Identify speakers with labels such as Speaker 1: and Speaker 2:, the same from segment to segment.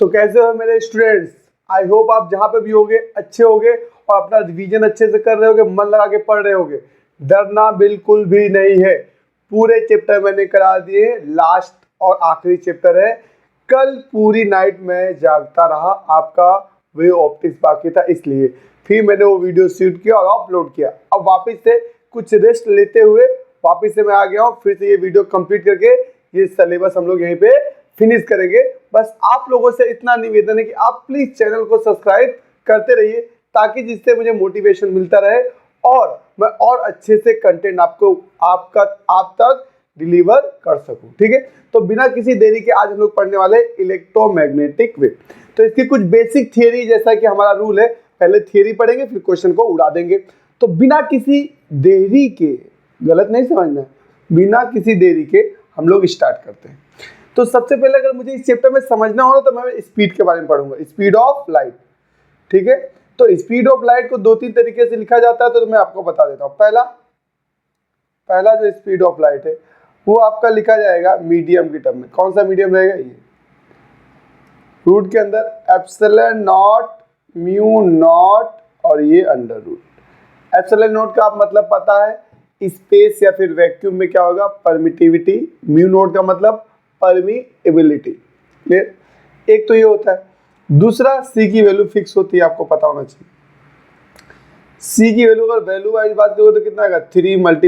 Speaker 1: तो कैसे हो मेरे स्टूडेंट्स? आई होप आप जहाँ पे भी होगे अच्छे होगे और अपना रिवीजन अच्छे से कर रहे होगे, मन लगा के पढ़ रहे होगे। डरना बिल्कुल भी नहीं है। पूरे चैप्टर मैंने करा दिए, लास्ट और आखिरी चैप्टर है। कल पूरी नाइट में जागता रहा, आपका वे ऑप्टिक्स बाकी था, इसलिए फिर मैंने वो वीडियो शूट किया और अपलोड किया। अब वापस से कुछ रेस्ट लेते हुए वापस से मैं आ गया हूँ, फिर से ये वीडियो कंप्लीट करके ये सिलेबस हम लोग यहीं पे फिनिश करेंगे। बस आप लोगों से इतना निवेदन है कि आप प्लीज चैनल को सब्सक्राइब करते रहिए, ताकि जिससे मुझे मोटिवेशन मिलता रहे और मैं और अच्छे से कंटेंट आप तक डिलीवर कर सकूं। ठीक है, तो बिना किसी देरी के आज हम लोग पढ़ने वाले इलेक्ट्रोमैग्नेटिक वेव। तो इसकी कुछ बेसिक थियरी, जैसा कि हमारा रूल है, पहले थियरी पढ़ेंगे फिर क्वेश्चन को उड़ा देंगे। तो बिना किसी देरी के, गलत नहीं समझना, बिना किसी देरी के हम लोग स्टार्ट करते हैं। तो सबसे पहले अगर मुझे इस चैप्टर में समझना हो तो मैं स्पीड के बारे में पढ़ूंगा, स्पीड ऑफ लाइट। ठीक है, तो स्पीड ऑफ लाइट को 2-3 तरीके से लिखा जाता है, तो मैं आपको बता देता हूँ। पहला जो स्पीड ऑफ लाइट है वो आपका लिखा जाएगा मीडियम की टर्म में। कौन सा मीडियम रहेगा? ये रूट के अंदर एप्सिलॉन नॉट म्यू नॉट और ये अंडर रूट। एप्सिलॉन नॉट का आप मतलब पता है, स्पेस या फिर वैक्यूम में क्या होगा? परमिटिविटी। म्यू नॉट का मतलब परमिएबिलिटी। क्लियर? एक तो ये होता है। दूसरा, सी की वैल्यू फिक्स होती है, आपको पता होना चाहिए। सी की वैल्यू अगर वैल्यू वाइज बात करो तो कितना आएगा? 3 ×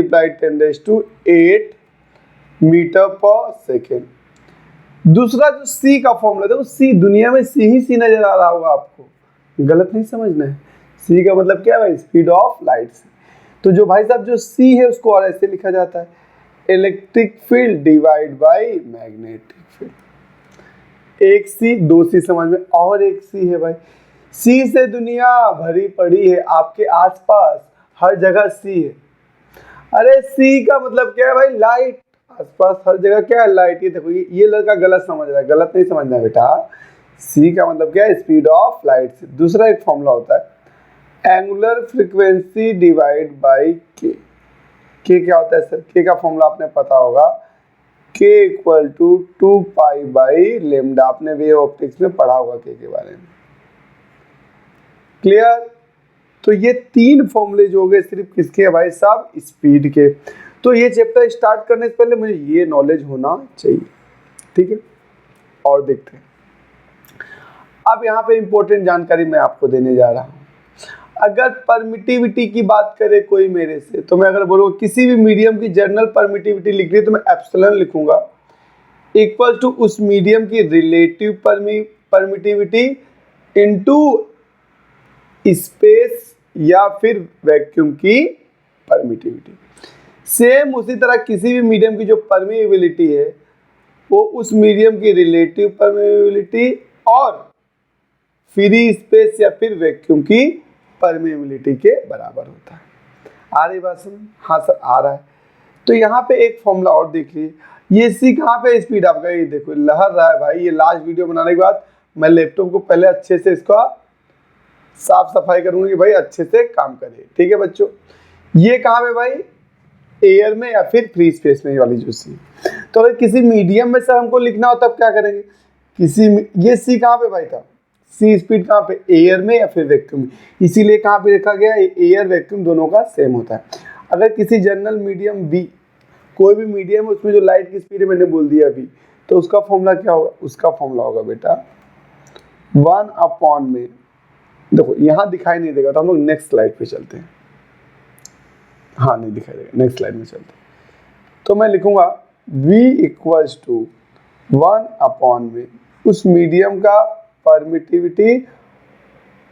Speaker 1: 10⁸ मीटर पर सेकेंड। दूसरा जो सी का फॉर्मूला था, सी दुनिया में सी ही सी नजर आ रहा होगा आपको, गलत नहीं समझना है। सी का मतलब क्या है? Speed of light. तो जो भाई साहब जो सी है उसको और ऐसे लिखा जाता है, electric field divide by magnetic field. एक सी, 2 सी समझ में, और एक सी है भाई। सी से दुनिया भरी पड़ी है, आपके आसपास हर जगह सी है। अरे सी का मतलब क्या है भाई? लाइट। आसपास हर जगह क्या है? लाइट। ये देखो, ये लड़का गलत समझ रहा है, गलत नहीं समझना बेटा। सी का मतलब क्या है? स्पीड ऑफ लाइट से। दूसरा एक फॉर्मूला होता है एंगुलर फ्रीक्वेंसी डिवाइड बाय के। के क्या होता है सर? के का फॉर्मूला आपने पता होगा, के इक्वल टू 2π/λ। आपने वेव ऑप्टिक्स में पढ़ा होगा के बारे में। क्लियर? तो ये 3 फॉर्मूले जो हो गए सिर्फ किसके है भाई साहब? स्पीड के। तो ये चैप्टर स्टार्ट करने से पहले मुझे ये नॉलेज होना चाहिए। ठीक है, और देखते हैं। अब यहाँ पे इंपॉर्टेंट जानकारी मैं आपको देने जा रहा हूँ। अगर परमिटिविटी की बात करे कोई मेरे से, तो मैं अगर बोलूँ किसी भी मीडियम की जनरल परमिटिविटी लिख रही है, तो मैं एप्सिलॉन लिखूंगा इक्वल टू उस मीडियम की रिलेटिव परमिटिविटी इनटू स्पेस या फिर वैक्यूम की परमिटिविटी। सेम उसी तरह किसी भी मीडियम की जो परमिएबिलिटी है वो उस मीडियम की रिलेटिव परमिएबिलिटी और फ्री स्पेस या फिर वैक्यूम की परमिएबिलिटी के बराबर होता है। आ रही बात समझ? हाँ सर आ रहा है। तो यहाँ पे एक फॉर्मूला और देखिए, ये सी कहाँ पे स्पीड आपका, ये देखो लहर रहा है भाई। ये लास्ट वीडियो बनाने के बाद मैं लैपटॉप को पहले अच्छे से इसका साफ सफाई करूंगा कि भाई अच्छे से काम करे। ठीक है बच्चों, ये कहाँ पे भाई? एयर में या फिर फ्री स्पेस में, वाली जो सी। तो अगर किसी मीडियम में सर हमको लिखना हो तब क्या करेंगे? ये सी कहाँ पे भाई था? सी स्पीड कहाँ पे? एयर में या फिर वैक्यूम में। इसीलिए कहाँ पे लिखा गया? एयर वैक्यूम दोनों का सेम होता है। अगर किसी जनरल मीडियम वी, कोई भी मीडियम है, उसमें जो लाइट की स्पीड मैंने बोल दिया अभी, तो उसका फॉर्मूला क्या होगा? उसका फॉर्मूला होगा बेटा 1 में, देखो यहाँ दिखाई नहीं देगा तो हम लोग नेक्स्ट स्लाइड पे चलते हैं। हाँ नहीं दिखाई देगा, नेक्स्ट स्लाइड में चलते हैं। तो मैं लिखूंगा v इक्वल्स टू 1 में उस मीडियम का परमिटिविटी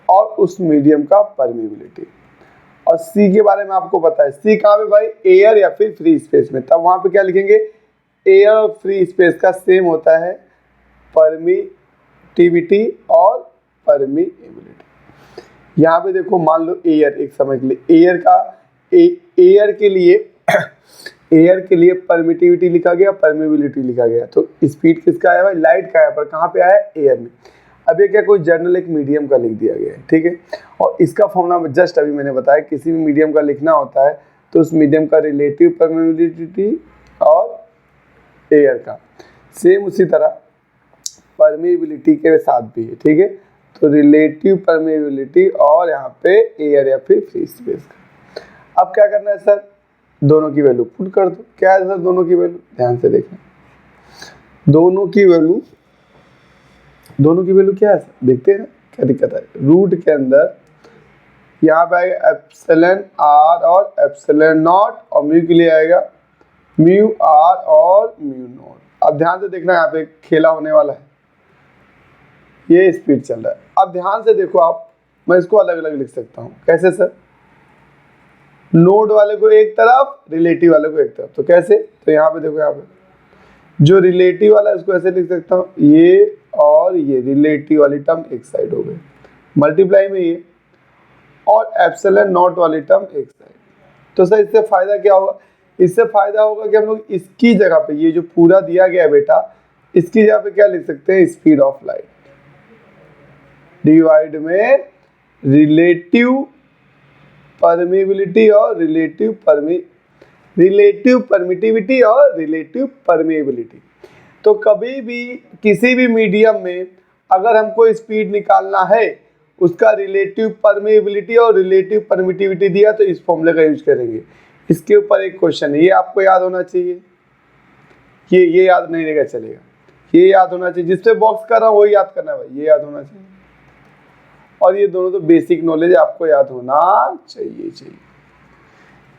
Speaker 1: और उस मीडियम का परमिएबिलिटी। और सी के बारे में आपको पता है, सी कहाँ पे भाई? एयर या फिर फ्री स्पेस में। तब वहां पे क्या लिखेंगे? एयर और फ्री स्पेस का सेम होता है परमिटिविटी और परमिएबिलिटी। यहाँ पे देखो, मान लो एयर, एक समय के लिए एयर का एयर के लिए परमिटिविटी लिखा गया, परमिएबिलिटी लिखा गया। तो स्पीड किसका आया भाई? लाइट का आया, पर कहाँ पे आया? एयर में। अब ये क्या कोई जनरल एक मीडियम का लिख दिया गया है। ठीक है, और इसका फॉर्मूला जस्ट अभी मैंने बताया, किसी भी मीडियम का लिखना होता है तो उस मीडियम का रिलेटिव परमिएबिलिटी और एयर का सेम उसी तरह परमेबिलिटी के साथ भी है, ठीक है। तो रिलेटिव परमेबिलिटी और यहाँ पे एयर या फिर फ्री स्पेस का। अब क्या करना है सर, दोनों की वैल्यू पुट कर दो। क्या है सर दोनों की वैल्यू, ध्यान से देखें, दोनों की वैल्यू क्या है सर, देखते हैं क्या दिक्कत है। रूट के अंदर यहाँ पे आएगा एप्सिलन आर और एप्सिलन नॉट, और म्यू के लिए आएगा म्यू आर और म्यू नॉट। अब ध्यान से देखना, यहाँ पे खेला होने वाला है, ये स्पीड चल रहा है। अब ध्यान से देखो आप, मैं इसको अलग अलग लिख सकता हूँ। कैसे सर, नोड वाले को एक तरफ, रिलेटिव वाले को एक तरफ। तो कैसे, तो यहाँ पे देखो, यहाँ पे जो रिलेटिव वाला है उसको ऐसे लिख सकता हूँ, ये और ये रिलेटिव वाली टर्म एक साइड हो गई, मल्टीप्लाई में ये, और एप्सिलन नॉट वाली टर्म एक साइड। तो सर इससे फायदा क्या होगा, इससे फायदा होगा कि हम लोग इसकी जगह पे, ये जो पूरा दिया गया है बेटा, इसकी जगह पे क्या लिख सकते हैं, स्पीड ऑफ लाइट डिवाइड में रिलेटिव परमेबिलिटी और रिलेटिव परमिटिविटी और रिलेटिव परमेबिलिटी। तो कभी भी किसी भी मीडियम में अगर हमको स्पीड निकालना है, उसका रिलेटिव परमेबिलिटी और रिलेटिव परमिटिविटी दिया तो इस फॉर्मूले का यूज करेंगे। इसके ऊपर एक क्वेश्चन है, ये आपको याद होना चाहिए, ये याद नहीं रहेगा चलेगा, ये याद होना चाहिए, जिसपे बॉक्स कर रहा हूँ वही याद करना है भाई, ये याद होना चाहिए। और ये दोनों तो बेसिक नॉलेज आपको याद होना चाहिए।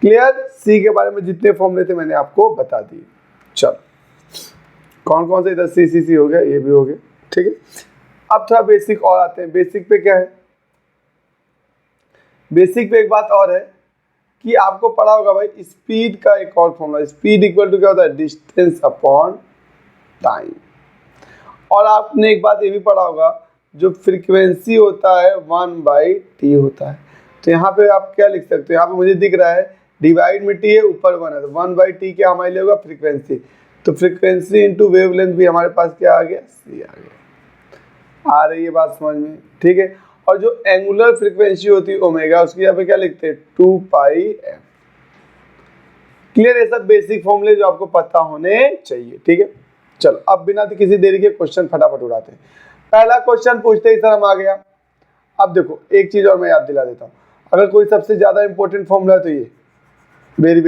Speaker 1: क्लियर, सी के बारे में जितने फॉर्मूले थे मैंने आपको बता दिए। चलो कौन कौन से, इधर सी हो गया, ये भी हो गया, ठीक है। अब थोड़ा बेसिक और आते हैं। बेसिक पे क्या है, बेसिक पे एक बात और है कि आपको पढ़ा होगा भाई, स्पीड का एक और फॉर्मूला, स्पीड इक्वल टू क्या होता है, डिस्टेंस अपॉन टाइम। और आपने एक बात ये भी पढ़ा होगा, जो फ्रीक्वेंसी होता है 1/t होता है। तो यहाँ पे आप क्या लिख सकते हो, यहाँ पे मुझे दिख रहा है डिवाइड में t है, ऊपर 1 है, तो 1/t क्या हमारे लिए होगा, फ्रीक्वेंसी। तो फ्रीक्वेंसी इंटू वेवलेंथ भी हमारे पास क्या आ गया, c आ गया। आ रही है बात समझ में, ठीक है। और जो एंगुलर फ्रीक्वेंसी होती है ओमेगा, उसकी यहाँ पे क्या लिखते हैं, 2πf। क्लियर, ये सब बेसिक फॉर्मूले जो आपको पता होने चाहिए, ठीक है। चलो अब बिना किसी देरी के क्वेश्चन फटाफट उड़ाते हैं। पहला क्वेश्चन पूछते ही सर हम आ गया। अब देखो एक चीज और मैं याद दिला देता हूँ, अगर कोई सबसे ज्यादा इंपॉर्टेंट फॉर्मूला है तो ये वेरी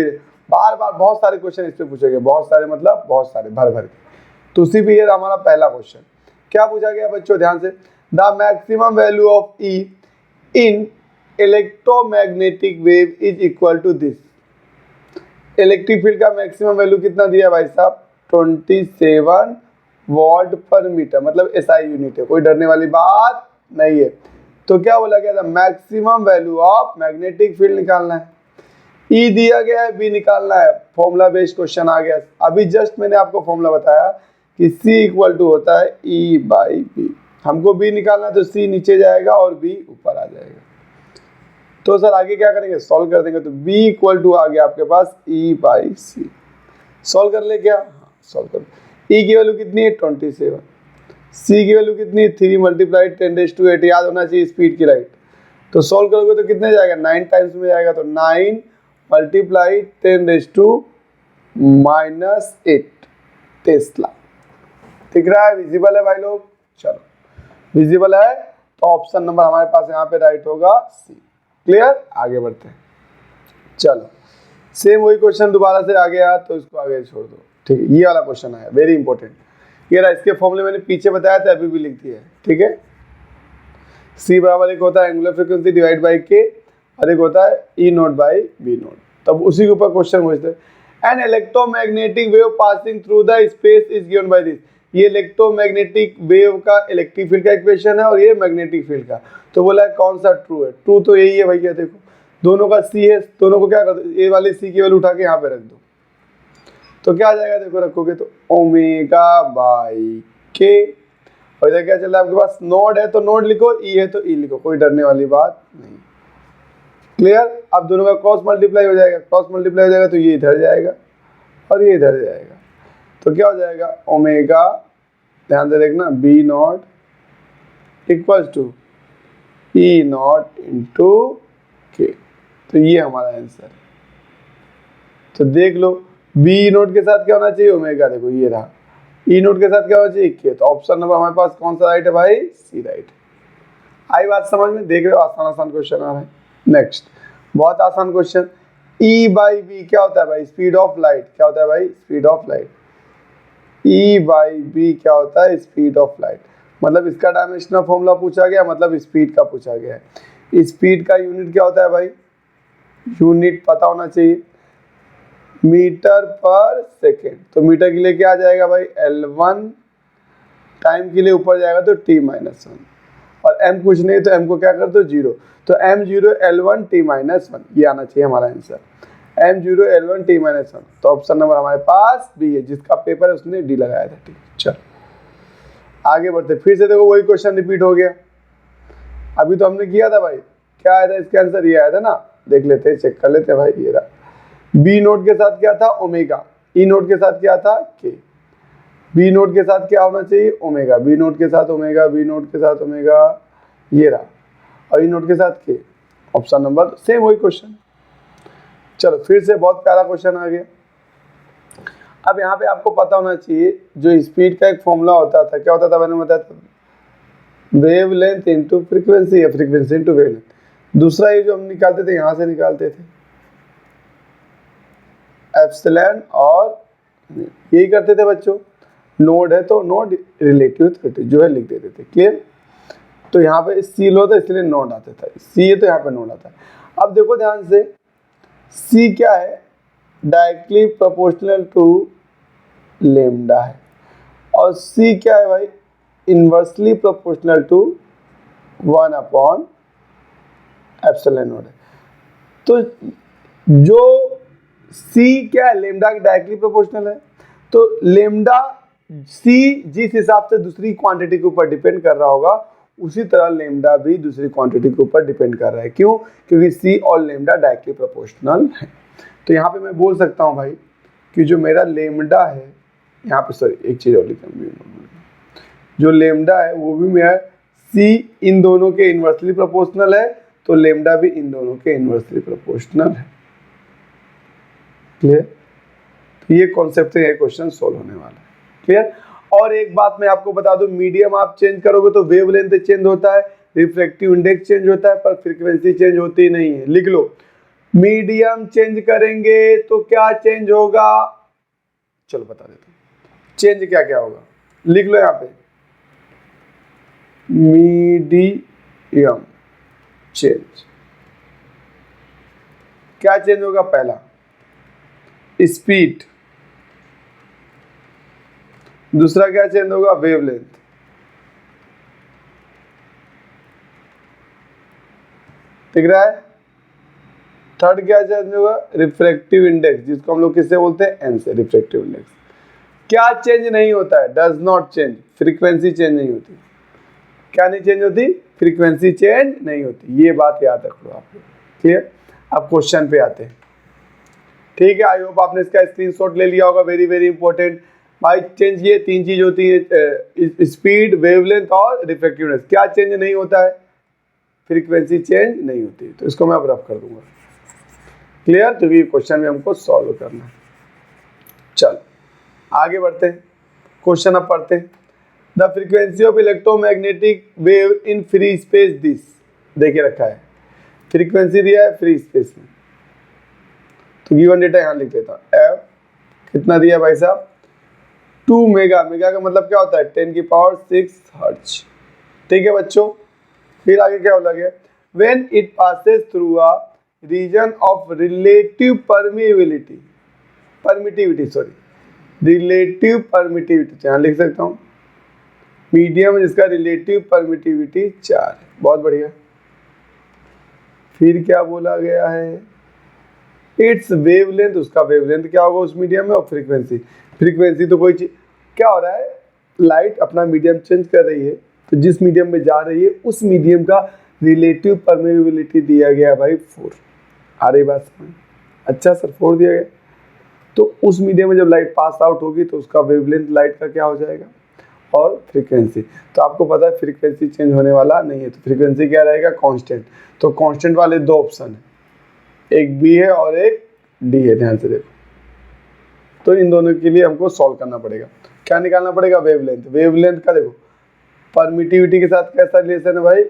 Speaker 1: बार बहुत सारे क्वेश्चन इस पे पूछेंगे, बहुत सारे मतलब बहुत सारे भर के। तो उसी पे ये हमारा पहला क्वेश्चन क्या पूछा गया बच्चों, ध्यान से, the maximum value of E in electromagnetic wave is equal to this. Electric field का मैक्सिमम वैल्यू कितना दिया भाई साहब, 27 वॉट पर मीटर, मतलब SI यूनिट है, कोई डरने वाली बात नहीं है। तो क्या बोला गया था, maximum value of magnetic field निकालना है। E दिया गया है, B निकालना है, फॉर्मूला बेस्ड क्वेश्चन आ गया। अभी जस्ट मैंने आपको फॉर्मूला बताया कि C इक्वल टू होता है E/B। हमको B निकालना है तो C नीचे जाएगा और B ऊपर आ जाएगा। तो सर आगे क्या करेंगे, सॉल्व कर देंगे। तो B इक्वल टू आ गया आपके पास E/C। सॉल्व कर ले क्या, सॉल्व कर। E की वैल्यू कितनी है, 27। C की वैल्यू कितनी है, 3 × 10⁸ याद होना चाहिए स्पीड की, राइट। तो सॉल्व करोगे तो कितने जाएगा, 9 टाइम्स में जाएगा। तो 9 × 10⁻⁻8 टेस्ला। दिख रहा है, विजिबल है भाई लोग, चलो विजिबल है तो ऑप्शन नंबर हमारे पास यहाँ पे राइट होगा C। क्लियर, आगे बढ़ते हैं। चलो सेम वही क्वेश्चन दोबारा से आ गया, तो इसको आगे छोड़ दो, ठीक है। ये वाला क्वेश्चन आया वेरी इंपॉर्टेंट, ये रहा, इसके फॉर्मूले मैंने पीछे बताया था, अभी भी लिख दिया है, ठीक है। C बराबर एक होता है angular frequency divide by K, और एक होता है E0/B0। तब उसी के ऊपर क्वेश्चन पूछते हैं, an electromagnetic wave passing through the space is given by this. ये इलेक्ट्रोमैग्नेटिक वेव का इलेक्ट्रिक फील्ड का इक्वेशन है, और ये मैग्नेटिक फील्ड का। तो बोला है कौन सा ट्रू है, ट्रू तो यही है भैया, देखो दोनों का C है, दोनों को क्या कर दो, ए वाले C की वैल्यू उठा के यहाँ पे रख दो, तो क्या आ जाएगा, देखो रखोगे तो ω/K। और इधर क्या चल रहा है आपके पास, नोड है तो नोड लिखो, E है तो E लिखो, कोई डरने वाली बात नहीं। क्लियर, अब दोनों का क्रॉस मल्टीप्लाई हो जाएगा, क्रॉस मल्टीप्लाई हो जाएगा तो ये इधर जाएगा और ये इधर जाएगा, तो क्या हो जाएगा, ओमेगा, ध्यान से देखना, B0 equals to E0 × K। तो ये हमारा आंसर है। तो देख लो B0 के साथ क्या होना चाहिए, ओमेगा, देखो ये रहा, ई नोट के साथ क्या होना चाहिए के। तो ऑप्शन नंबर हमारे पास कौन सा राइट है भाई, सी राइट। आई बात समझ में, देख रहे हो आसान आसान क्वेश्चन आ रहे हैं। नेक्स्ट बहुत आसान क्वेश्चन, ई बाई बी क्या होता है भाई, स्पीड ऑफ लाइट। क्या होता है भाई, speed of light. E by B क्या होता है, स्पीड ऑफ लाइट। मतलब इसका डायमेंशनल फॉर्मूला पूछा गया, मतलब स्पीड का पूछा गया है। स्पीड का यूनिट क्या होता है भाई, यूनिट पता होना चाहिए, मीटर पर सेकेंड। तो मीटर के लिए क्या आ जाएगा भाई, L1, टाइम के लिए ऊपर जाएगा तो t-1, और m कुछ नहीं तो m को क्या कर दो 0, तो m0 L1 t-1, ये आना चाहिए हमारा आंसर, m0 L1 t-1। तो ऑप्शन नंबर हमारे पास बी है, जिसका पेपर है उसने डी लगाया था। ठीक, चल आगे बढ़ते। फिर से देखो वही क्वेश्चन रिपीट हो गया, अभी तो हमने किया था भाई। क्या आया था इसका आंसर, ये आया था ना, देख लेते हैं, चेक कर लेते हैं भाई। ये रहा, बी नोट के साथ क्या था ओमेगा, ई नोट के साथ क्या था के। बी नोट के साथ क्या होना चाहिए ओमेगा, बी नोट के साथ ओमेगा, बी नोट के साथ ओमेगा, ये रहा, और ई नोट के साथ के। ऑप्शन नंबर सेम वही क्वेश्चन। चलो फिर से बहुत प्यारा क्वेश्चन आ गया। अब यहाँ पे आपको पता होना चाहिए, जो स्पीड का एक फॉर्मूला होता था, क्या होता था मैंने बताया था, वेव इंटू फ्रीक्वेंसी, या फ्रीक्वेंसी इंटू वेव लेंथ। दूसरा ये जो हम निकालते थे, यहाँ से निकालते थे एप्सिलॉन, और यही करते थे बच्चों। नोड है तो नोड, रिलेटिव जो है लिख देते थे। क्लियर। तो यहाँ पे सी लो था इसलिए नोड आता था, सी है तो यहाँ पे नोड आता है। अब देखो ध्यान से, सी क्या है, डायरेक्टली प्रोपोर्शनल टू लेमडा है, और सी क्या है भाई, inversely proportional to 1 upon epsilon naught है। तो जो सी क्या है, लेमडा की डायरेक्टली प्रोपोर्शनल है, तो लेमडा सी जिस हिसाब से दूसरी क्वांटिटी के ऊपर डिपेंड कर रहा होगा, उसी तरह लेमडा भी दूसरी क्वांटिटी के ऊपर डिपेंड कर रहा है। क्यों, क्योंकि सी और लेमडा डायरेक्टली प्रोपोर्शनल है। तो यहाँ पे मैं बोल सकता हूँ भाई कि जो मेरा लेमडा है, यहाँ पे सॉरी एक चीज़ और लिखा, जो लेमडा है वो भी मेरा सी इन दोनों के इनवर्सली प्रोपोर्शनल है, तो लेमडा भी इन दोनों के इनवर्सली प्रोपोर्शनल है। क्लियर। तो ये कॉन्सेप्ट से ये क्वेश्चन सोल्व होने वाला है। क्लियर। और एक बात मैं आपको बता दूं, मीडियम आप चेंज करोगे तो वेवलेंथ चेंज होता है, रिफ्रैक्टिव इंडेक्स चेंज होता है, पर फ्रीक्वेंसी चेंज होती नहीं है। लिख लो, मीडियम चेंज करेंगे तो क्या चेंज होगा, चलो बता देता हूं चेंज क्या क्या होगा। लिख लो यहाँ पे, मीडियम चेंज क्या चेंज होगा, पहला स्पीड, दूसरा क्या चेंज होगा, वेवलेंथ, दिख रहा है। थर्ड क्या चेंज होगा, रिफ्रैक्टिव इंडेक्स, जिसको हम लोग किससे बोलते हैं, एन से, रिफ्रैक्टिव इंडेक्स। क्या चेंज नहीं होता है, does not change, frequency change नहीं होती। क्या नहीं चेंज होती, फ्रीक्वेंसी चेंज नहीं होती। ये बात याद रख लो आप। क्लियर। अब क्वेश्चन पे आते हैं। ठीक है, आई होप आपने इसका स्क्रीनशॉट ले लिया होगा। वेरी वेरी इंपॉर्टेंट भाई, चेंज ये तीन चीज होती है, स्पीड, वेवलेंथ और रिफ्रैक्टिवनेस। क्या चेंज नहीं होता है, फ्रीक्वेंसी चेंज नहीं होती। तो इसको मैं अब रफ कर दूंगा। क्लियर। तो ये क्वेश्चन में हमको सॉल्व करना है। चल आगे बढ़ते हैं, क्वेश्चन अब पढ़ते हैं। The frequency of electromagnetic wave in free space this, देखे रखा है, फ्रीक्वेंसी दिया है फ्री स्पेस में। तो गिवन डेटा यहाँ लिख देता हूँ। एफ कितना दिया भाई साहब, 2 मेगा। मेगा का मतलब क्या होता है, 10⁶ हर्ट्ज। ठीक है बच्चों। फिर आगे क्या बोला गया, when it passes through a region of relative permittivity, relative permittivity यहाँ लिख सकता हूँ, मीडियम जिसका रिलेटिव परमिटिविटी 4 है। बहुत बढ़िया। फिर क्या बोला गया है, इट्स वेवलेंथ, उसका वेवलेंथ क्या होगा उस मीडियम में, और फ्रीक्वेंसी। फ्रीक्वेंसी तो कोई चीज, क्या हो रहा है, लाइट अपना मीडियम चेंज कर रही है, तो जिस मीडियम में जा रही है उस मीडियम का रिलेटिव परमेबिलिटी दिया गया भाई 4। आ रही बात समझ, अच्छा सर 4 दिया गया। तो उस मीडियम में जब लाइट पास आउट होगी तो उसका वेवलेंथ लाइट का क्या हो जाएगा, और फ्रीक्वेंसी। तो आपको पता है फ्रीक्वेंसी चेंज होने वाला नहीं है, तो फ्रीक्वेंसी क्या रहेगा, कांस्टेंट। तो कांस्टेंट वाले 2 ऑप्शन है, एक बी है और एक डी है। ध्यान से देखो, तो इन दोनों के लिए हमको सॉल्व करना पड़ेगा। क्या निकालना पड़ेगा, वेवलेंथ। वेवलेंथ का देखो परमिटिविटी के साथ कैसा रिलेशन है भाई,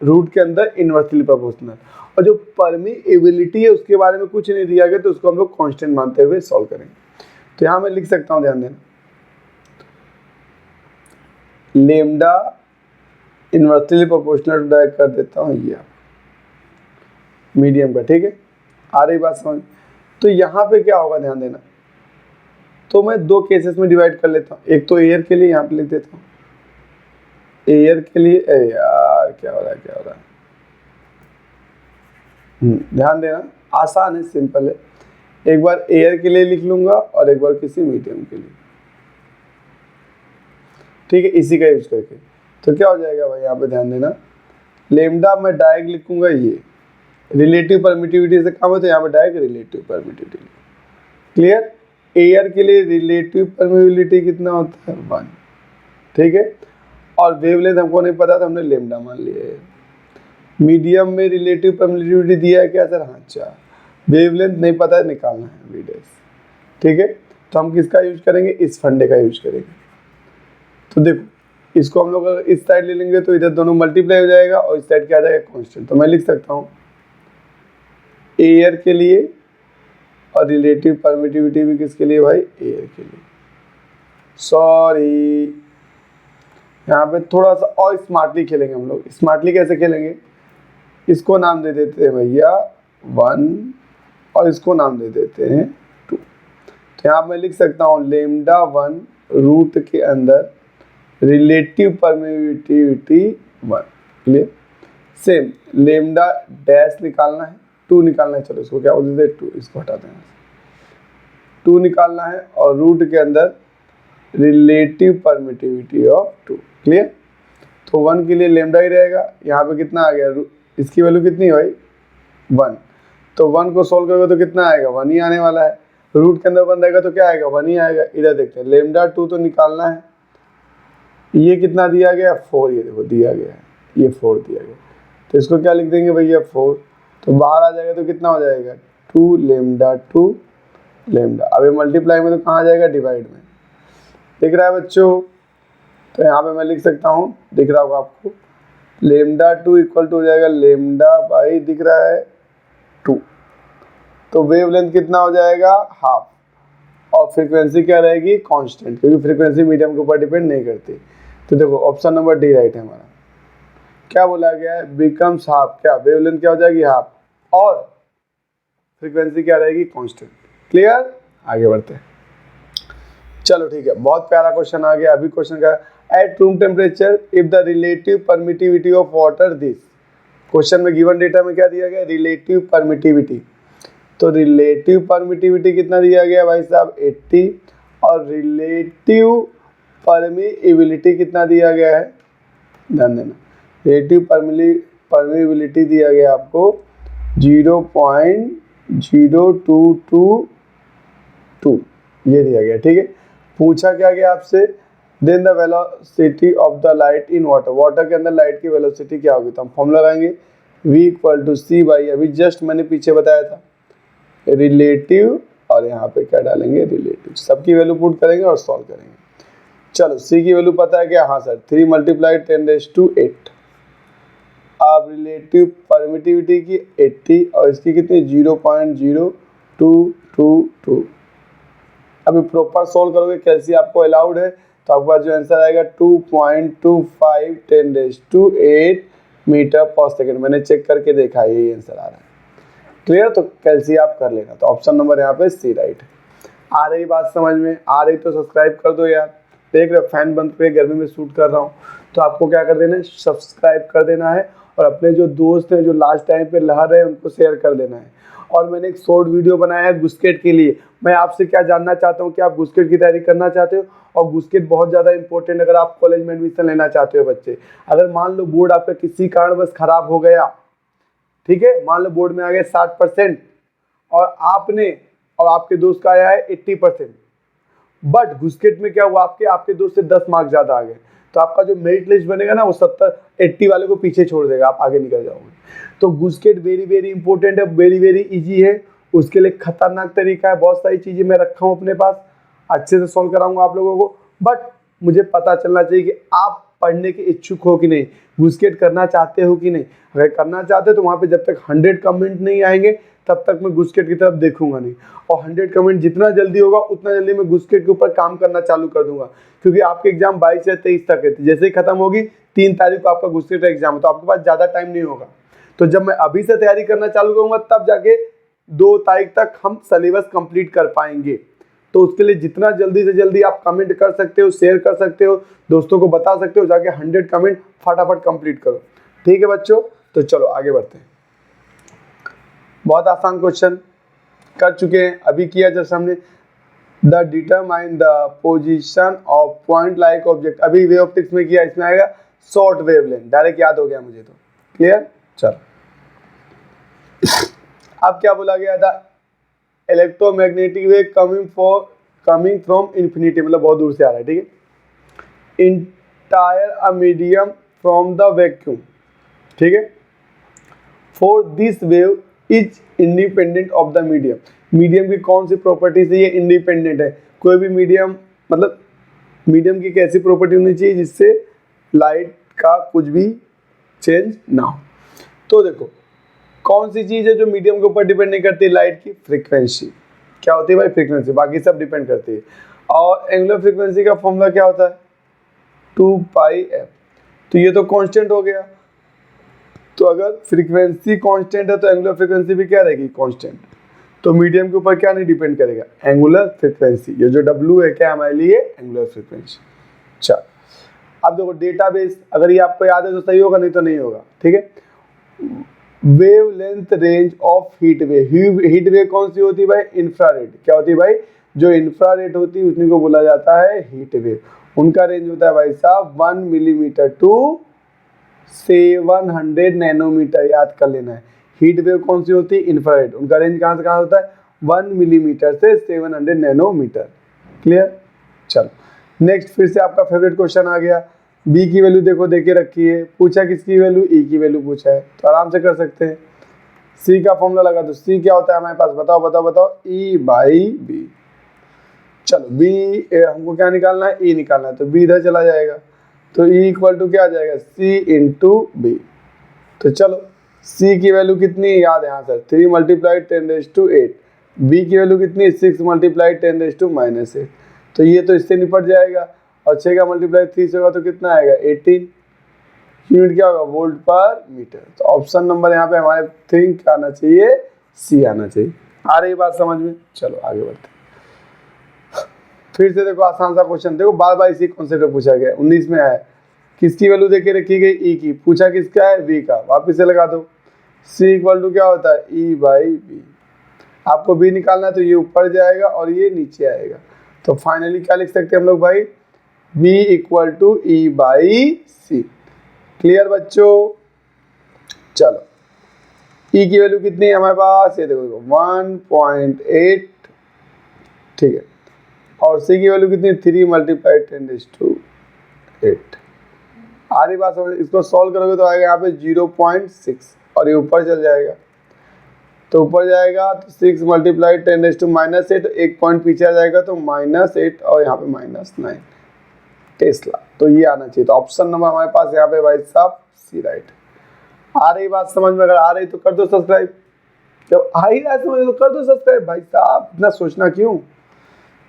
Speaker 1: रूट के अंदर इनवर्सली प्रोपोर्शनल। और जो परमिएबिलिटी है उसके बारे में कुछ नहीं दिया गया, तो उसको हम लोग कांस्टेंट मानते हुए सॉल्व करेंगे। तो यहाँ मैं लिख सकता हूँ, ध्यान देना, लेमडा इनवर्सली प्रोपोर्शनल डायरेक्ट कर देता हूँ ये मीडियम का, ठीक है, आ रही बात समझ। तो यहाँ पे क्या होगा ध्यान देना, तो मैं दो केसेस में डिवाइड कर लेता हूँ, एक तो एयर के लिए यहाँ पे लिख देता हूँ, एयर के लिए, अरे यार क्या हो रहा है, क्या हो रहा है, ध्यान देना, आसान है, सिंपल है। एक बार एयर के लिए लिख लूंगा और एक बार किसी मीडियम के लिए, ठीक है, इसी का यूज करके। तो क्या हो जाएगा भाई, यहाँ पे ध्यान देना, लेमडा मैं डायरेक्ट लिखूंगा, ये रिलेटिव परमिटिविटी से काम है तो यहाँ पे direct relative permittivity. Clear, air के लिए रिलेटिव परमिटिविटी कितना होता है, 1, ठीक है, और वेवलेंथ हमको नहीं पता तो हमने लेमडा मान लिया है। मीडियम में रिलेटिव परमिटिविटी दिया है क्या सर, हाँ, अच्छा, वेवलेंथ नहीं पता है, निकालना है वी डैश, ठीक है। तो हम किसका यूज करेंगे, इस फंडे का यूज करेंगे। तो देखो इसको हम लोग अगर इस साइड ले लेंगे तो इधर दोनों मल्टीप्लाई हो जाएगा और इस साइड क्या आ जाएगा, कांस्टेंट। तो मैं लिख सकता हूँ एयर के लिए, और रिलेटिव परमिटिविटी भी किसके लिए भाई, एयर के लिए। सॉरी, यहाँ पे थोड़ा सा और स्मार्टली खेलेंगे हम लोग। स्मार्टली कैसे खेलेंगे, इसको नाम दे देते हैं भैया 1 और इसको नाम दे देते हैं 2। तो यहाँ मैं लिख सकता हूँ लेमडा 1 रूट के अंदर relative permittivity 1। Clear, same lambda dash निकालना है, 2 निकालना है, चलो इसको क्या बोल देते हैं 2, इसको हटाते हैं, 2 निकालना है और रूट के अंदर रिलेटिव परमिटिविटी ऑफ 2। क्लियर, तो 1 के लिए लेमडा ही रहेगा, यहाँ पे कितना आ गया, इसकी वैल्यू कितनी है भाई 1, तो 1 को सोल्व करोगे तो कितना आएगा, 1 ही आने वाला है। रूट के अंदर 1 रहेगा तो क्या आएगा, 1 ही आएगा। इधर देखते हैं लेमडा 2 तो निकालना है, ये कितना दिया गया 4, ये देखो दिया गया है, ये 4 दिया गया, तो इसको क्या लिख देंगे भैया 4, तो बाहर आ जाएगा तो कितना हो जाएगा 2 लेमडा 2 लेमडा। अब ये मल्टीप्लाई में तो कहाँ आ जाएगा, डिवाइड में, दिख रहा है बच्चों। तो यहाँ पे मैं लिख सकता हूँ, दिख रहा होगा आपको, लेमडा 2 इक्वल टू हो जाएगा लेमडा बाई, दिख रहा है 2, तो वेवलेंथ कितना हो जाएगा, हाफ, और फ्रीक्वेंसी क्या रहेगी, कांस्टेंट, क्योंकि फ्रीक्वेंसी मीडियम के ऊपर डिपेंड नहीं करती। तो देखो ऑप्शन नंबर डी राइट है हमारा। क्या बोला गया है, बिकम्स हाफ, क्या वेवलेंथ क्या हो जाएगी, हाफ, और फ्रीक्वेंसी क्या रहेगी, कांस्टेंट। क्लियर, आगे बढ़ते हैं, चलो ठीक है, बहुत प्यारा क्वेश्चन आ गया। अभी क्वेश्चन का, at room temperature if the relative permittivity of water this, question में गिवन डेटा में क्या दिया गया, रिलेटिव परमिटिविटी। तो रिलेटिव परमिटिविटी कितना दिया गया भाई साहब 80, और रिलेटिव परमिएबिलिटी कितना दिया गया है, ध्यान देना, रिलेटिव परमिएबिलिटी दिया गया आपको 0.0222, ये दिया गया, ठीक है। पूछा क्या गया आपसे, then the velocity of the light in water, water के अंदर लाइट की वेलोसिटी क्या होगी, तो हम फॉर्मूला लगाएंगे v equal to C by, अभी जस्ट मैंने पीछे बताया था, रिलेटिव, और यहाँ पे क्या डालेंगे, रिलेटिव, सबकी वैल्यू पुट करेंगे और सॉल्व करेंगे। चलो सी की वैल्यू पता है क्या, हाँ सर, 3 × 10⁸। अब रिलेटिव परमिटिविटी की 80 और इसकी कितनी 0.0222। अभी प्रॉपर सॉल्व करोगे, कैसे आपको अलाउड है, तो आपके पास जो आंसर आएगा 2.25 10⁸ मीटर पर सेकेंड। मैंने चेक करके देखा है, यही आंसर आ रहा है। क्लियर, तो कैलसी आप कर लेना। तो ऑप्शन नंबर यहाँ पे सी राइट है। आ रही बात समझ में, आ रही तो सब्सक्राइब कर दो यार। देख रहे फैन बंद पे गर्मी में शूट कर रहा हूँ, तो आपको क्या कर देना है, सब्सक्राइब कर देना है, और अपने जो दोस्त हैं जो लास्ट टाइम पे लहर रहे हैं उनको शेयर कर देना है। और मैंने एक शॉर्ट वीडियो बनाया है गुस्केट के लिए। मैं आपसे क्या जानना चाहता हूँ कि आप गुस्केट की तैयारी करना चाहते हो, और गुस्केट बहुत ज़्यादा इंपॉर्टेंट अगर आप कॉलेज में एडमिशन लेना चाहते हो बच्चे। अगर मान लो बोर्ड आपका किसी कारणवश खराब हो गया, ठीक है, मान लो बोर्ड में आ गया 60% और आपने और आपके दोस्त का आया है 80%, बट गुस्केट में क्या हुआ, आपके दोस्त से 10 मार्क्स ज़्यादा आ गए, तो आपका जो मेरिट लिस्ट बनेगा ना वो 70-80 वाले को पीछे छोड़ देगा, आप आगे निकल जाओगे। तो गुस्केट वेरी वेरी इंपॉर्टेंट है, वेरी वेरी इजी है। उसके लिए खतरनाक तरीका है, बहुत सारी चीज़ें मैं रखा हूँ अपने पास, अच्छे से सॉल्व कराऊंगा आप लोगों को। बट मुझे पता चलना चाहिए कि आप पढ़ने के इच्छुक हो कि नहीं, घुसकेट करना चाहते हो कि नहीं। अगर करना चाहते हो तो वहाँ पे जब तक 100 कमेंट नहीं आएंगे तब तक मैं घुसकेट की तरफ देखूंगा नहीं, और 100 कमेंट जितना जल्दी होगा उतना जल्दी मैं घुसकेट के ऊपर काम करना चालू कर दूंगा, क्योंकि आपके एग्जाम 22 या 23 तक है। जैसे ही खत्म होगी 3 तारीख को आपका घुसकेट का एग्जाम है, तो आपके पास ज़्यादा टाइम नहीं होगा। तो जब मैं अभी से तैयारी करना चालू करूंगा तब जाके 2 तारीख तक हम सिलेबस कंप्लीट कर पाएंगे। तो उसके लिए जितना जल्दी से जल्दी आप कमेंट कर सकते हो, शेयर कर सकते हो, दोस्तों को बता सकते हो, जाके 100 कमेंट फटाफट कंप्लीट करो। ठीक है बच्चों, तो चलो आगे बढ़ते हैं। बहुत आसान क्वेश्चन कर चुके हैं, अभी किया जैसे हमने the determine the position of point like object, अभी वे ऑप्टिक्स में किया, इसमें आएगा शॉर्ट वेवलेंथ, डायरेक्ट याद हो गया मुझे तो। क्लियर, चलो अब क्या बोला गया था, electromagnetic wave coming from infinity, मतलब बहुत दूर से आ रहा है। ठीक है, entire a medium from the vacuum. ठीक है, for this wave is independent of the medium, medium की कौन सी प्रॉपर्टी से ये इंडिपेंडेंट है। कोई भी मीडियम, मतलब मीडियम की कैसी प्रॉपर्टी होनी चाहिए जिससे लाइट का कुछ भी चेंज ना हो। तो देखो कौन सी चीज़ है जो मीडियम के ऊपर डिपेंड नहीं करती, लाइट की फ्रीक्वेंसी। क्या होती है भाई, फ्रीक्वेंसी, बाकी सब डिपेंड करती है। और एंगुलर फ्रीक्वेंसी का फॉर्मूला क्या होता है, 2πf, तो ये तो कांस्टेंट हो गया। तो अगर फ्रीक्वेंसी कांस्टेंट है तो एंगुलर फ्रीक्वेंसी भी क्या रहेगी, कांस्टेंट। तो मीडियम के ऊपर क्या नहीं डिपेंड करेगा, एंगुलर फ्रीक्वेंसी। ये जो W है क्या हमारे लिए, एंगुलर फ्रीक्वेंसी। चल अब देखो डेटाबेस, अगर ये आपको याद है तो सही होगा, नहीं तो नहीं होगा। ठीक है, wavelength range of heat wave, heat wave कौन सी होती है भाई, इंफ्रारेड। क्या होती है भाई, जो इंफ्रारेड होती है उसी को बोला जाता है हीट वेव। उनका रेंज होता है भाई साहब 1 मिलीमीटर टू 700 नैनोमीटर, याद कर लेना है। हीट वेव कौन सी होती है, इंफ्रारेड, उनका रेंज कहाँ से कहाँ होता है, 1 मिलीमीटर से 700 नैनोमीटर। क्लियर, चलो नेक्स्ट फिर से आपका फेवरेट क्वेश्चन आ गया। बी की वैल्यू देखो देके रखी है, पूछा किसकी वैल्यू, ई की वैल्यू पूछा है, तो आराम से कर सकते हैं। सी का फॉर्मूला लगा दो, सी क्या होता है हमारे पास, बताओ बताओ बताओ, ई बाई बी। चलो बी हमको क्या निकालना है, ई निकालना है, तो बी इधर चला जाएगा, तो ई इक्वल टू क्या आ जाएगा, सी इंटू बी। तो चलो सी की वैल्यू कितनी है, याद है यहाँ सर 3 × 10⁸, बी की वैल्यू कितनी है, 6 × 10⁻⁸। तो ये तो इससे निपट जाएगा, और 6 का मल्टीप्लाई 3 से होगा तो कितना आएगा, 18। यूनिट क्या होगा, वोल्ट पर मीटर। तो ऑप्शन नंबर यहाँ पे हमारे थिंक आना चाहिए, सी आना चाहिए। आ रही बात समझ में, चलो आगे बढ़ते। फिर से देखो आसान सा क्वेश्चन, देखो बार बार इसी कॉन्सेप्ट में पूछा गया, 19 में आया। किसकी वैल्यू देके रखी गई, ई की, पूछा किसका है, वी का, वापिस से लगा दो। सी इक्वल टू क्या होता है, ई बाई बी। आपको बी निकालना है तो ये ऊपर जाएगा और ये नीचे आएगा। तो फाइनली क्या लिख सकते हैं हम लोग भाई, V equal to E by C. Clear बच्चों, चलो E की वैल्यू कितनी है हमारे पास, ये देखो 1.8। ठीक है, और C की वैल्यू कितनी, 3 × 10⁸। आ रही बात समझ, इसको सॉल्व करोगे तो आएगा यहाँ पे 0.6, और ये ऊपर चल जाएगा, तो ऊपर जाएगा तो 6 × 10⁻⁻8, एक पॉइंट पीछे आ जाएगा तो -8, और यहाँ पे -9 टेस्ला। तो ये आना चाहिए, तो ऑप्शन नंबर हमारे पास यहाँ पे भाई साहब सी राइट। आ रही बात समझ में, अगर आ रही तो कर दो सब्सक्राइब, जब आ ही रहा समझ तो कर दो सब्सक्राइब भाई साहब, इतना सोचना क्यों।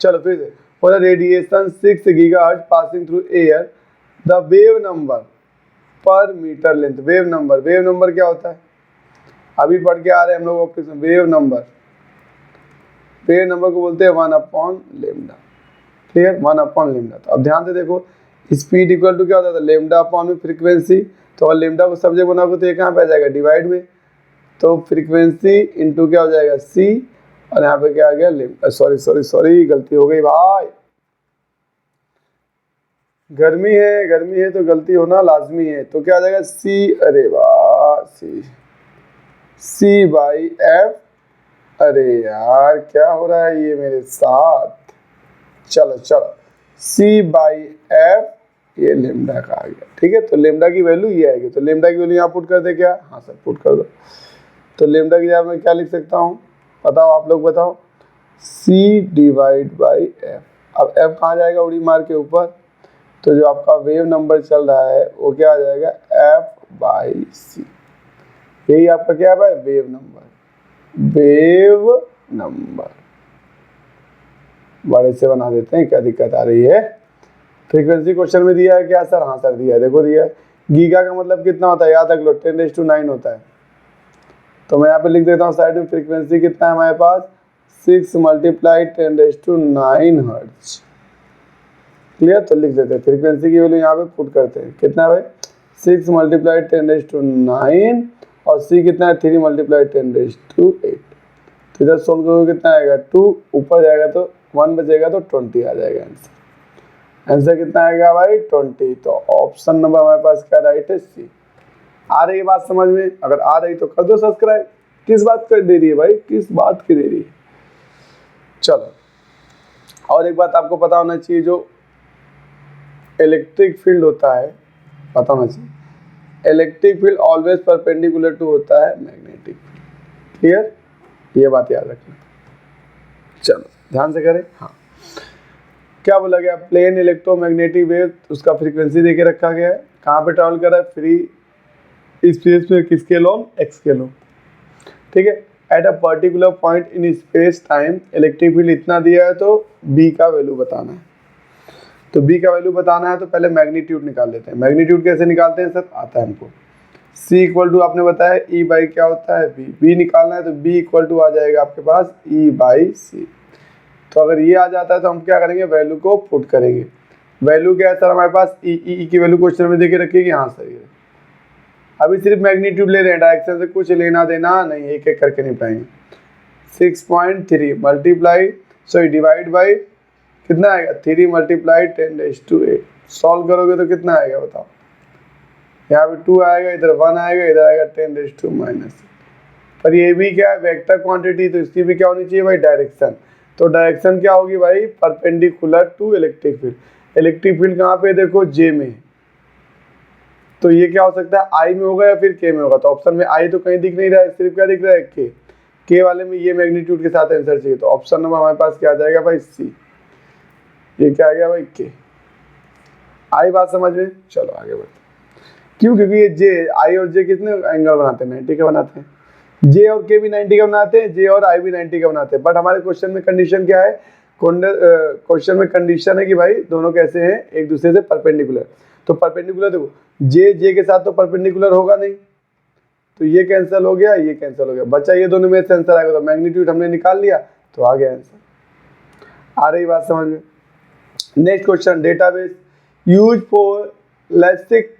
Speaker 1: चलो फिर से, for radiation 6 GHz passing through air, the wave number पर मीटर लेंथ। वेव नंबर क्या होता है, अभी पढ़ के आ रहे हैं हम लोग, वेव नंबर को बोलते हैं 1/λ। क्लियर, 1/λ। तो अब ध्यान से देखो, स्पीड इक्वल टू क्या होता है, λ/में फ्रीक्वेंसी। तो अगर लैम्डा को सब्जेक्ट बनाओगे तो ये कहाँ पे आ जाएगा, डिवाइड में। तो फ्रीक्वेंसी इंटू क्या हो जाएगा, सी, और यहाँ पे क्या आ गया, लैम्डा। सॉरी गलती हो गई भाई, गर्मी है तो गलती होना लाजमी है। तो क्या आ जाएगा, सी, अरे वाह, सी बाई एफ। अरे यार क्या हो रहा है ये मेरे साथ, चलो सी बाई एफ, ये लेमडा का आ गया। ठीक है, तो लेमडा की वैल्यू ये आएगी, तो लेमडा की वैल्यू यहाँ पुट कर दे क्या, हाँ सर पुट कर दो। तो लेमडा की जगह मैं क्या लिख सकता हूँ, बताओ आप लोग बताओ, सी डिवाइड बाई एफ। अब एफ कहाँ जाएगा, उड़ी मार के ऊपर, तो जो आपका वेव नंबर चल रहा है वो क्या आ जाएगा, F/c। यही आपका क्या है भाई, वेव नंबर। बड़े से बना देते हैं, क्या दिक्कत आ रही है। फ्रीक्वेंसी क्वेश्चन में दिया है क्या सर, हाँ सर दिया है, देखो दिया है। गीगा का मतलब कितना होता है, याद रख लो 10⁻⁹ होता है। तो मैं यहाँ पे लिख देता हूँ साइड में, फ्रीक्वेंसी कितना है हमारे पास, 6 × 10⁹ हर्ट्ज। क्लियर, तो लिख देते हैं फ्रीक्वेंसी की वैल्यू यहाँ पे पुट करते हैं, कितना है भाई 6 × 10⁹ और c कितना है 3 × 10⁸। तो इधर सोल्व करोगे कितना आएगा 2, ऊपर जाएगा तो 1 बचेगा तो 20 आ जाएगा आंसर। आंसर कितना आएगा भाई 20। तो ऑप्शन नंबर हमारे पास क्या राइट है, सी। आ रही है बात समझ में, अगर आ रही तो कर दो सब्सक्राइब। किस बात कर दे रही है भाई, किस बात की दे रही है। चलो, और एक बात आपको पता होना चाहिए, जो इलेक्ट्रिक फील्ड होता है, पता होना चाहिए, electric field always perpendicular to होता है मैग्नेटिक फील्ड। क्लियर, ये बात याद रखना। चलो ध्यान से करें। हाँ, क्या बोला गया, प्लेन इलेक्ट्रोमैग्नेटिक वेव, उसका फ्रीक्वेंसी देके रखा गया है, कहाँ पे ट्रैवल कर रहा है, फ्री स्पेस में, किसके लॉन्ग, एक्स के लॉन्ग। ठीक है, at a particular point in space time electric field इतना दिया है, तो बी का वैल्यू बताना है। तो बी का वैल्यू बताना है तो पहले मैग्नीट्यूड निकाल लेते हैं। मैग्नीट्यूड कैसे निकालते हैं सर, आता है हमको। C इक्वल टू आपने बताया E/, क्या होता है B निकालना है, तो B इक्वल टू आ जाएगा आपके पास E/c। तो अगर ये आ जाता है तो हम क्या करेंगे, वैल्यू को पुट करेंगे। वैल्यू क्या है सर हमारे पास, E की वैल्यू क्वेश्चन में देके रखिएगी। हाँ सर, ये अभी सिर्फ मैग्नीट्यूड ले रहे हैं, डायरेक्शन से कुछ लेना देना नहीं, एक एक करके नहीं पाएंगे। 6.3 मल्टीप्लाई डिवाइड बाई कितना आएगा 3 × 10⁸। सॉल्व करोगे तो कितना आएगा बताओ, यहाँ पे 2 आएगा, इधर 1 आएगा, इधर आएगा 10⁻⁻। पर ये भी क्या है, वेक्टर क्वांटिटी, तो इसकी भी क्या होनी चाहिए भाई, डायरेक्शन। तो डायरेक्शन क्या होगी भाई, perpendicular to electric field. Electric field कहाँ पे देखो, जे में, तो ये क्या हो सकता है, आई में होगा या फिर के में होगा। तो ऑप्शन में आई तो कहीं दिख नहीं रहा है, सिर्फ क्या दिख रहा है, के वाले में ये मैग्नीट्यूड के साथ आंसर चाहिए। तो ऑप्शन नंबर हमारे पास क्या आ जाएगा भाई, सी। ये क्या आ गया भाई, के। आई बात समझ में, चलो आगे बढ़ते। क्यों, क्योंकि ये जे, आई और जे कितने एंगल बनाते हैं, 90 का बनाते हैं। जे और के भी 90 का बनाते हैं, जे और आई भी 90 का बनाते हैं। बट हमारे क्वेश्चन में कंडीशन क्या है, क्वेश्चन में कंडीशन है कि भाई दोनों कैसे हैं, एक दूसरे से परपेंडिकुलर। तो परपेंडिकुलर देखो, जे के साथ तो परपेंडिकुलर होगा नहीं, तो ये कैंसिल हो गया, ये कैंसिल हो गया, बचा ये दोनों में से आंसर आएगा। तो मैग्नीट्यूड हमने निकाल लिया, तो आ गया आंसर। आ रही बात समझ में। Next question, database use for LASIK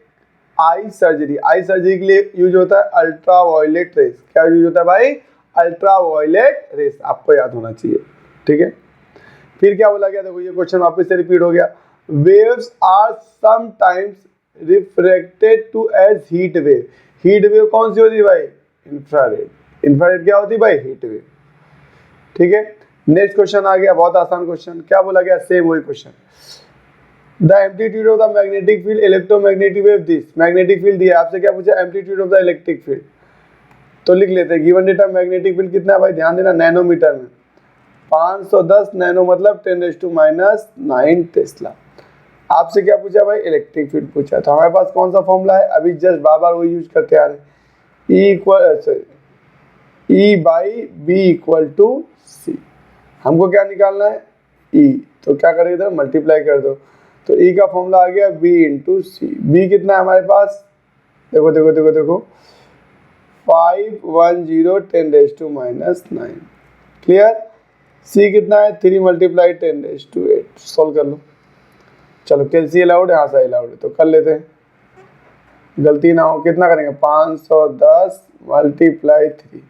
Speaker 1: eye surgery. Eye surgery के लिए यूज होता है अल्ट्रा वायलेट रेस। क्या यूज होता है भाई, अल्ट्रा वायलेट रेस, आपको याद होना चाहिए। ठीक है, फिर क्या बोला गया, देखो ये क्वेश्चन वापस से रिपीट हो गया। Waves are sometimes refracted to as heat wave. Heat wave कौन सी होती है भाई, इंफ्रारेड। इंफ्रारेड क्या होती है भाई, हीट वेव। ठीक है, नेक्स्ट क्वेश्चन आ गया, बहुत आसान क्वेश्चन। क्या बोला गया, सेम वही question. The amplitude of the magnetic field electromagnetic wave this. Magnetic field दिया, आपसे क्या पूछा, amplitude of the electric field. तो लिख लेते हैं, गिवन डेटा मैग्नेटिक फील्ड कितना है भाई, ध्यान देना, नैनोमीटर में 510 नैनो मतलब 10⁻⁹ टेस्ला। आपसे क्या पूछा भाई, इलेक्ट्रिक फील्ड पूछा। तो हमारे पास कौन सा फॉर्मूला है, अभी जस्ट बार बार वो यूज करते आ रहे, E/B = C। हमको क्या निकालना है, E, तो क्या करें इधर मल्टीप्लाई कर दो। तो E का फॉर्मूला आ गया B × C। B कितना है हमारे पास, देखो देखो देखो देखो 510 10⁻⁹। क्लियर, C कितना है 3 × 10⁸। सॉल्व कर लो। चलो कैलसी अलाउड है, हाँ सही अलाउड है, तो कर लेते हैं, गलती ना हो। कितना करेंगे, 510 × 3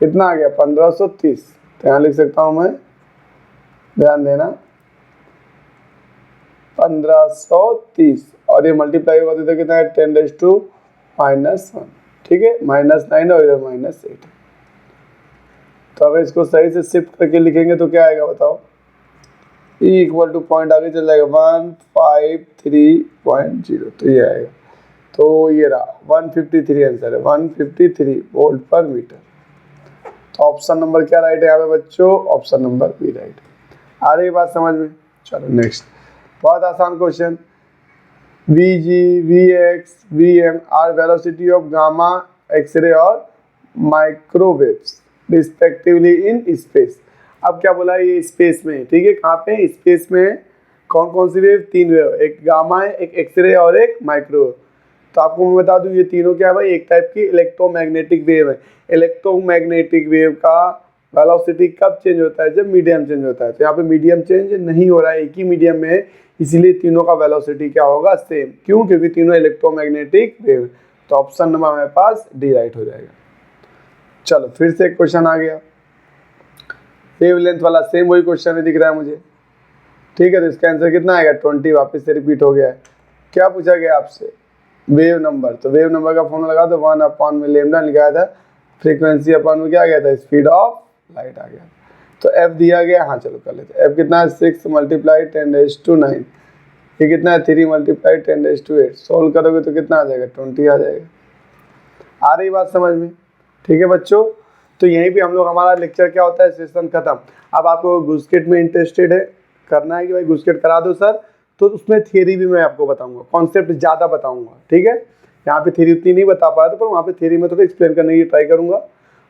Speaker 1: कितना आ गया 1530। तो यहाँ लिख सकता हूँ मैं, ध्यान देना 1530, और ये मल्टीप्लाई होगा तो कितना है 10⁻⁻1। ठीक है, -9 और इधर -8। तो अगर इसको सही से शिफ्ट करके लिखेंगे तो क्या आएगा बताओ, E = पॉइंट आगे चल जाएगा 153.0, तो ये आएगा। तो ये रहा 153 आंसर है, 153 वोल्ट पर मीटर। तो ऑप्शन नंबर क्या राइट है यहाँ पे बच्चों, ऑप्शन नंबर बी राइट। आ रही बात समझ में? चलो नेक्स्ट, बहुत आसान question. Vg, Vx, Vm are velocity of gamma, x-ray और माइक्रोवेव्स रिस्पेक्टिवली इन स्पेस। अब क्या बोला, ये स्पेस में है, ठीक है। कहाँ पे? स्पेस में है। कौन कौन सी वेव? 3 वेव, एक गामा है, एक एक्सरे और एक माइक्रोवेव। तो आपको मैं बता दूं ये तीनों क्या है भाई, एक टाइप की इलेक्ट्रोमैग्नेटिक वेव है। इलेक्ट्रोमैग्नेटिक वेव का वेलोसिटी कब चेंज होता है? जब मीडियम चेंज होता है। तो यहाँ पे मीडियम चेंज नहीं हो रहा है, एक ही मीडियम में है, इसीलिए तीनों का वेलोसिटी क्या होगा? सेम। क्यों? क्योंकि तीनों इलेक्ट्रोमैग्नेटिक वेव। तो ऑप्शन नंबर हमारे पास डी राइट हो जाएगा। चलो फिर से एक क्वेश्चन आ गया, वेवलेंथ वाला, सेम वही क्वेश्चन दिख रहा है मुझे, ठीक है। तो इसका आंसर कितना आएगा? 20, वापस से रिपीट हो गया है। क्या पूछा गया आपसे? Wave number. तो वेव नंबर का फॉर्मूला लगा, तो 1 में लैम्डा लिखाया था, फ्रीक्वेंसी अपन में क्या आ गया था? स्पीड ऑफ लाइट आ गया। तो एफ दिया गया, हाँ चलो कर लेते हैं। एफ कितना है? 6 × 10⁻⁹ ये कितना है? 3 × 10⁸। सोल्व करोगे तो कितना आ जाएगा? 20 आ जाएगा। आ रही बात समझ में? ठीक है बच्चों, तो यहीं पे हम लोग, हमारा लेक्चर क्या होता है, सेशन खत्म। अब आपको गुस्केट में इंटरेस्टेड है, करना है कि भाई गुस्केट करा दो सर, तो उसमें थियरी भी मैं आपको बताऊंगा, कॉन्सेप्ट ज़्यादा बताऊंगा, ठीक है। यहाँ पे थियरी उतनी नहीं बता पाया था, पर वहाँ पे थियरी में थोड़ा एक्सप्लेन करने की ट्राई करूंगा।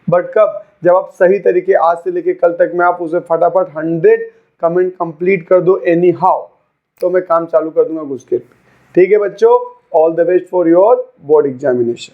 Speaker 1: बट कब? जब आप सही तरीके, आज से लेके कल तक में आप उसे फटाफट 100 कमेंट कंप्लीट कर दो एनी हाउ, तो मैं काम चालू कर दूंगा गुस्केट पे। ठीक है बच्चों, all the best for your board examination.